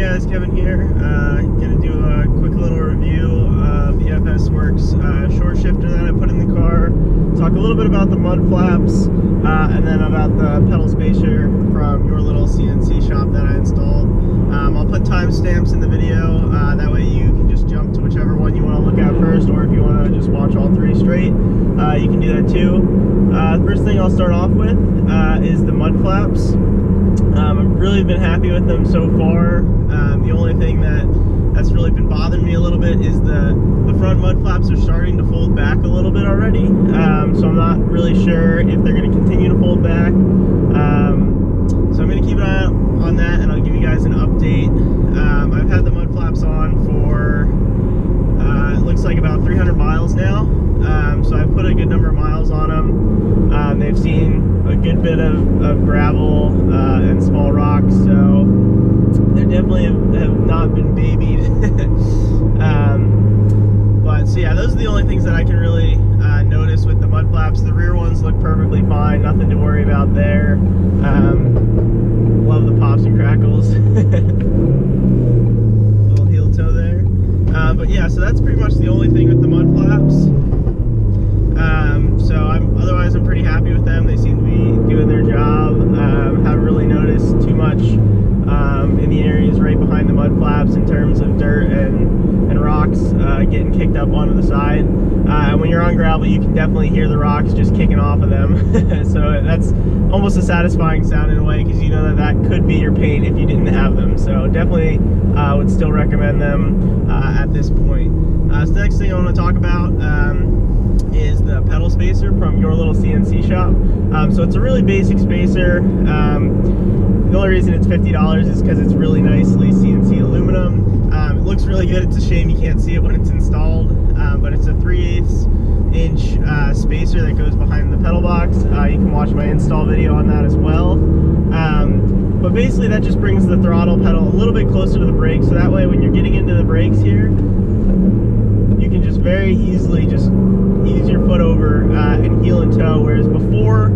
guys, Kevin here. Gonna do a quick little review of the FSWerks short shifter that I put in the car. Talk a little bit about the mud flaps, and then about the pedal spacer from your little CNC shop that I installed. I'll put timestamps in the video, that way you can just jump to whichever one you want to look at first, or if you want to just watch all three straight, you can do that too. The first thing I'll start off with is the mud flaps. I've really been happy with them so far. The only thing that's really been bothering me a little bit is the front mud flaps are starting to fold back a little bit already. So I'm not really sure if they're going to continue to fold back. So I'm going to keep an eye on that, and I'll give you guys an update. I've had the mud flaps on for it looks like about 300 miles now. So I've put a good number of miles on them. They've seen a good bit of gravel and small rocks, so they definitely have not been babied. But so yeah, those are the only things that I can really notice with the mud flaps. The rear ones look perfectly fine, nothing to worry about there. Love the pops and crackles. Little heel toe there. But yeah, so that's pretty much the only thing with the mud flaps. So otherwise I'm pretty happy with them. They seem to be doing their job. Haven't really noticed too much in the areas right behind the mud flaps in terms of dirt and rocks getting kicked up onto the side. And when you're on gravel, you can definitely hear the rocks just kicking off of them. So that's almost a satisfying sound in a way, because you know that could be your paint if you didn't have them. So definitely would still recommend them at this point. So the next thing I want to talk about is the pedal spacer from your little CNC shop. So it's a really basic spacer. The only reason it's $50 is because it's really nicely CNC aluminum. It looks really good. It's a shame you can't see it when it's installed, but it's a 3/8 inch spacer that goes behind the pedal box. You can watch my install video on that as well. But basically that just brings the throttle pedal a little bit closer to the brake, so that way when you're getting into the brakes here, you can just very easily just ease your foot over and heel and toe, whereas before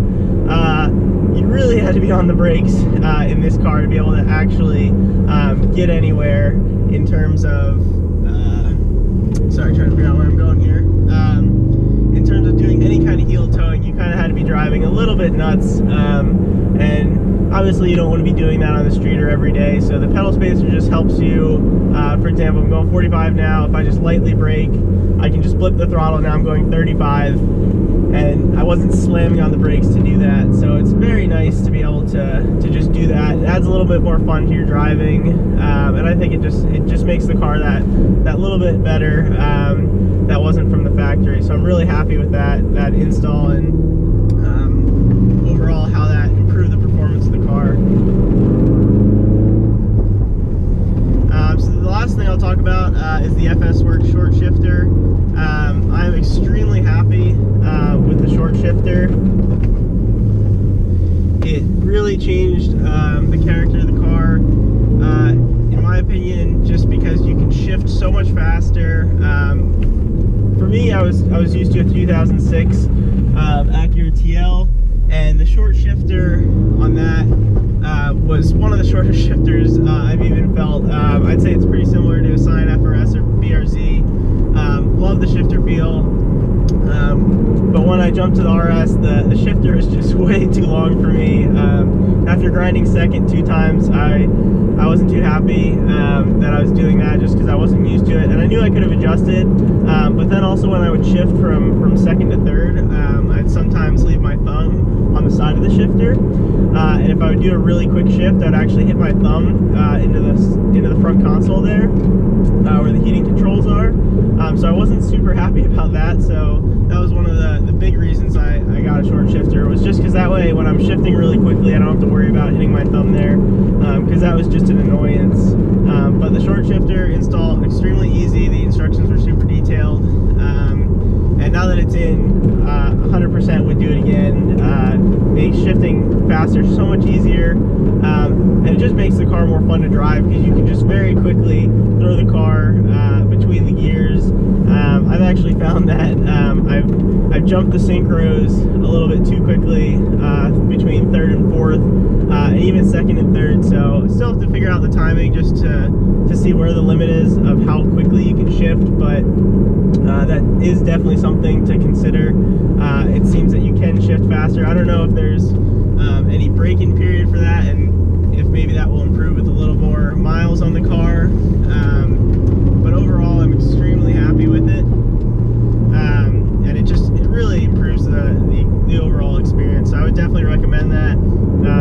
you really had to be on the brakes in this car to be able to actually get anywhere in terms of sorry, trying to figure out where I'm going here. In terms of doing any kind of heel towing, you kind of had to be driving a little bit nuts, and obviously you don't want to be doing that on the street or every day. So the pedal spacer just helps you. For example, I'm going 45 now. If I just lightly brake, I can just flip the throttle. Now I'm going 35, and I wasn't slamming on the brakes to do that. So it's very nice to be able to just do that. It adds a little bit more fun to your driving, and I think it just makes the car that little bit better. That wasn't from the factory. So I'm really happy with that install, and overall how that improved the performance of the car. So the last thing I'll talk about is the FSWerks short shifter. I'm extremely happy with the short shifter. It really changed the character of the car, in my opinion, just because you can shift so much faster. For me, I was used to a 2006 Acura TL, and the short shifter on that was one of the shortest shifters I've even felt. I'd say it's pretty similar to a Scion FRS or BRZ. Love the shifter feel, but when I jumped to the RS, the shifter is just way too long for me. After grinding second 2 times, I wasn't too happy that I was doing that, just because I wasn't used to it, and I knew I could have adjusted. But then also when I would shift from second to third, I'd sometimes leave my thumb on the side of the shifter, and if I would do a really quick shift, I'd actually hit my thumb into the front console there, where the heating controls are. So I wasn't super happy about that. So that was one of the big reasons I got a short shifter, was just because that way when I'm shifting really quickly, I don't have to worry about hitting my thumb there, because that was just an annoyance. But the short shifter install extremely easy. The instructions were super detailed, and now that it's in, 100% would do it again. Makes shifting faster so much easier, and it just makes the car more fun to drive, because you can just very quickly throw the car between the gears, I've actually found that I've jumped the synchros a little bit too quickly between third and fourth, and even second and third. So I still have to figure out the timing just to see where the limit is of how quickly you can shift. But that is definitely something to consider. It seems that you can shift faster. I don't know if there's any braking period for that, and if maybe that will improve with a little more miles on the car. But overall, I'm extremely happy with it, and it really improves the overall experience. So I would definitely recommend that.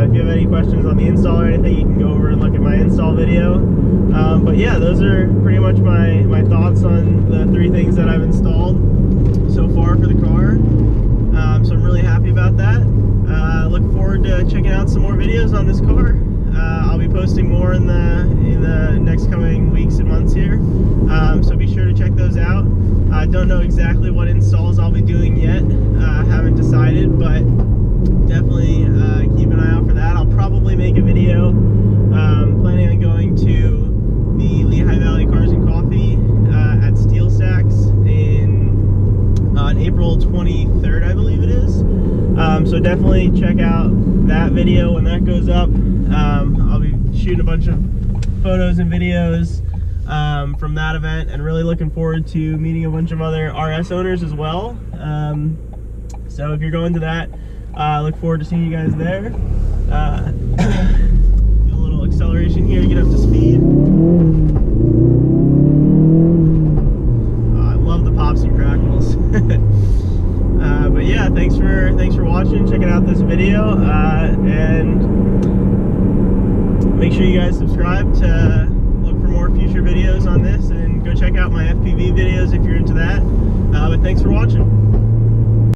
If you have any questions on the install or anything, you can go over and look at my install video. But yeah, those are pretty much my thoughts on the 3 things that I've installed so far for the car. So I'm really happy about that. Look forward to checking out some more videos on this car. I'll be posting more in the next coming weeks and months here, so be sure to check those out. I don't know exactly what installs I'll be doing yet. Haven't decided, but definitely keep an eye out for that. I'll probably make a video planning on going to the Lehigh Valley Cars and Coffee at Steel Stacks on April 23rd, I believe it is. So definitely check out that video when that goes up. I'll be shooting a bunch of photos and videos from that event, and really looking forward to meeting a bunch of other RS owners as well. So if you're going to that, look forward to seeing you guys there. Do a little acceleration here to get up to speed. I love the pops and crackles. But yeah, thanks for watching, checking out this video, and make sure you guys subscribe to look for more future videos on this, and go check out my FPV videos if you're into that. But thanks for watching.